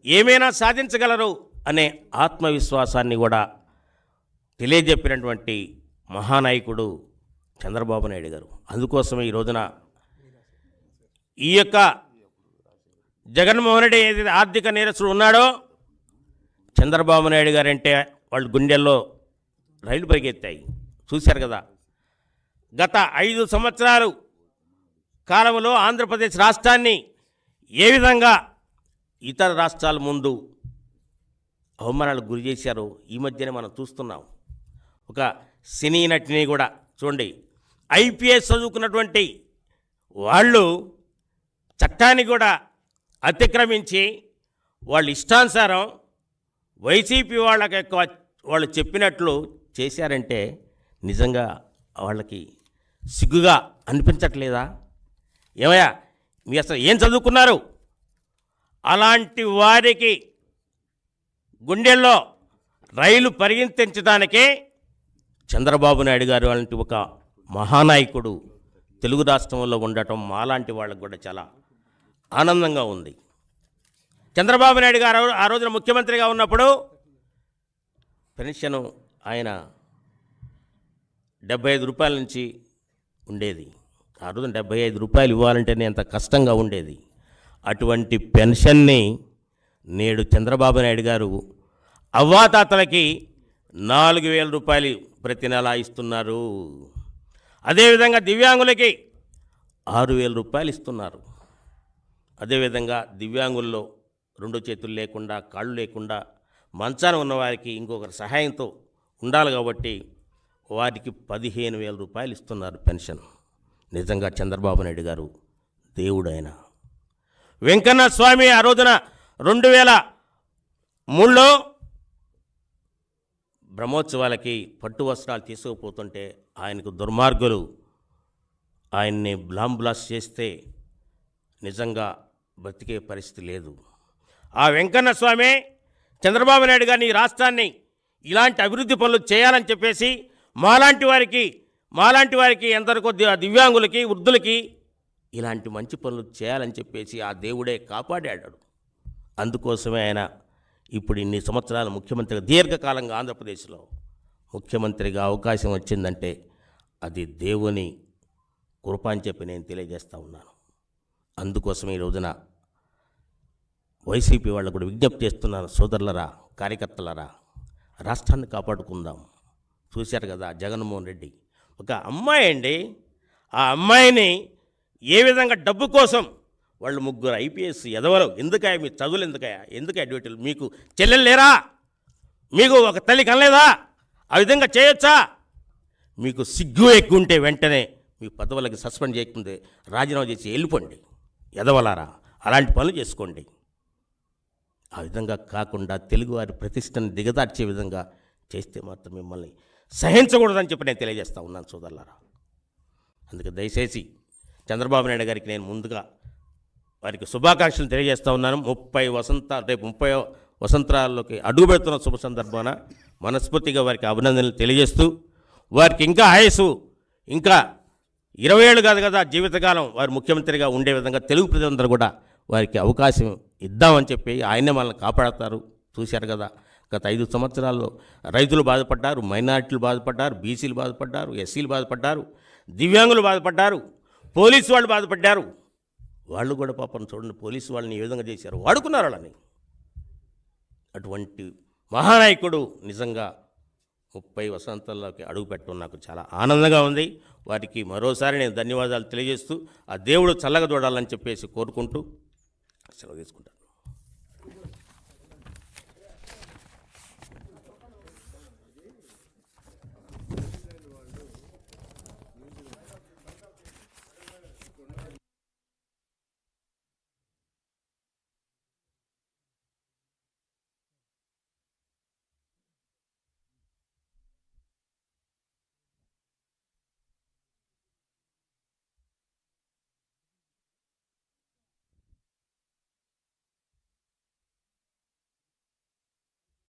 ఏమైనా సాధించగలరు అనే ఆత్మవిశ్వాసాన్ని కూడా తెలియజెప్పినటువంటి మహానాయకుడు చంద్రబాబు నాయుడు గారు. అందుకోసమే ఈ రోజున ఈ యొక్క జగన్మోహన్ రెడ్డి ఏదైతే ఆర్థిక నేరస్తుడు ఉన్నాడో చంద్రబాబు నాయుడు గారు అంటే వాళ్ళ గుండెల్లో రైలు పరిగెత్తాయి. చూశారు కదా, గత 5 సంవత్సరాలు కాలంలో ఆంధ్రప్రదేశ్ రాష్ట్రాన్ని ఏ విధంగా ఇతర రాష్ట్రాల ముందు అవమానాలకు గురి చేశారో ఈ మధ్యనే మనం చూస్తున్నాం. ఒక సినీ నటిని కూడా చూడండి, ఐపీఎస్ చదువుకున్నటువంటి వాళ్ళు చట్టాన్ని కూడా అతిక్రమించి వాళ్ళ ఇష్టానుసారం వైసీపీ వాళ్ళకి ఎక్కువ వాళ్ళు చెప్పినట్లు చేశారంటే నిజంగా వాళ్ళకి సిగ్గుగా అనిపించట్లేదా? ఏమయ్యా మీ అసలు ఏం చదువుకున్నారు? అలాంటి వారికి గుండెల్లో రైలు పరిగెత్తించడానికే చంద్రబాబు నాయుడు గారు అలాంటి ఒక మహానాయకుడు తెలుగు రాష్ట్రంలో ఉండటం మాలాంటి వాళ్ళకు కూడా చాలా ఆనందంగా ఉంది. చంద్రబాబు నాయుడు గారు ఆ రోజున ముఖ్యమంత్రిగా ఉన్నప్పుడు పెన్షన్ ఆయన 75 రూపాయల నుంచి ఉండేది. ఆ రోజున 75 రూపాయలు ఇవ్వాలంటేనే ఎంత కష్టంగా ఉండేది. అటువంటి పెన్షన్ని నేడు చంద్రబాబు నాయుడు గారు అవ్వాతాతలకి 4,000 రూపాయలు ప్రతి నెల ఇస్తున్నారు. అదేవిధంగా దివ్యాంగులకి 6,000 రూపాయలు ఇస్తున్నారు. అదేవిధంగా దివ్యాంగుల్లో 2 చేతులు లేకుండా కాళ్ళు లేకుండా మంచాన ఉన్నవారికి ఇంకొకరి సహాయంతో ఉండాలి కాబట్టి వారికి 15,000 రూపాయలు ఇస్తున్నారు పెన్షన్. నిజంగా చంద్రబాబు నాయుడు గారు దేవుడైన వెంకన్న స్వామి ఆ రోజున 2003లో బ్రహ్మోత్సవాలకి పట్టు వస్త్రాలు తీసుకుపోతుంటే ఆయనకు దుర్మార్గులు ఆయన్ని బ్లాస్ట్ చేస్తే నిజంగా బతికే పరిస్థితి లేదు. ఆ వెంకన్న స్వామి చంద్రబాబు నాయుడు గారిని ఈ రాష్ట్రాన్ని ఇలాంటి అభివృద్ధి పనులు చేయాలని చెప్పేసి మాలాంటి వారికి ఎందరికో దివ్యాంగులకి వృద్ధులకి ఇలాంటి మంచి పనులు చేయాలని చెప్పేసి ఆ దేవుడే కాపాడాడు. అందుకోసమే ఆయన ఇప్పుడు ఇన్ని సంవత్సరాలు ముఖ్యమంత్రిగా దీర్ఘకాలంగా ఆంధ్రప్రదేశ్లో ముఖ్యమంత్రిగా అవకాశం వచ్చిందంటే అది దేవుని కృప అని చెప్పి నేను తెలియజేస్తూ ఉన్నాను. అందుకోసం ఈ రోజున వైసీపీ వాళ్ళకు కూడా విజ్ఞప్తి చేస్తున్నాను, సోదరులరా, కార్యకర్తలరా, రాష్ట్రాన్ని కాపాడుకుందాం. చూశారు కదా జగన్మోహన్ రెడ్డి ఒక అమ్మాయి అండి, ఆ అమ్మాయిని ఏ విధంగా డబ్బు కోసం వాళ్ళు 3 ఐపీఎస్ ఎదవలు, ఎందుకయ్యా మీ చదువులు ఎందుకయ్యా డ్యూటీలు? మీకు చెల్లెలు లేరా? మీకు ఒక తల్లి కనలేదా? ఆ విధంగా చేయొచ్చా? మీకు సిగ్గు ఎక్కువ ఉంటే వెంటనే మీ పదవులకి సస్పెండ్ చేయకుంటే రాజీనామా చేసి వెళ్ళిపోండి. ఎదవలారా, అలాంటి పనులు చేసుకోండి. ఆ విధంగా కాకుండా తెలుగువారి ప్రతిష్టను దిగదార్చే విధంగా చేస్తే మాత్రం మిమ్మల్ని సహించకూడదని చెప్పి నేను తెలియజేస్తూ ఉన్నాను సోదరులారా. అందుకే దయచేసి చంద్రబాబు నాయుడు గారికి నేను ముందుగా వారికి శుభాకాంక్షలు తెలియజేస్తూ ఉన్నాను. రేపు 30 వసంతాల్లోకి అడుగు పెడుతున్న శుభ సందర్భాన మనస్ఫూర్తిగా వారికి అభినందనలు తెలియజేస్తూ వారికి ఇంకా ఆయుసు ఇంకా 20 ఏళ్ళు కాదు కదా జీవితకాలం వారు ముఖ్యమంత్రిగా ఉండే విధంగా తెలుగు ప్రజలందరూ కూడా వారికి అవకాశం ఇద్దామని చెప్పి ఆయనే మనల్ని కాపాడతారు. చూశారు కదా గత 5 సంవత్సరాల్లో రైతులు బాధపడ్డారు, మైనారిటీలు బాధపడ్డారు, బీసీలు బాధపడ్డారు, ఎస్సీలు బాధపడ్డారు, దివ్యాంగులు బాధపడ్డారు, పోలీసు వాళ్ళు బాధపడ్డారు. వాళ్ళు కూడా పాపం చూడండి పోలీసు వాళ్ళని ఏ విధంగా చేశారు, వాడుకున్నారు వాళ్ళని. అటువంటి మహానాయకుడు నిజంగా 30 వసంతాల్లోకి అడుగు పెట్టడం నాకు చాలా ఆనందంగా ఉంది. వారికి మరోసారి నేను ధన్యవాదాలు తెలియజేస్తూ ఆ దేవుడు చల్లగా చూడాలని చెప్పేసి కోరుకుంటూ సెలవు తీసుకుంటాను.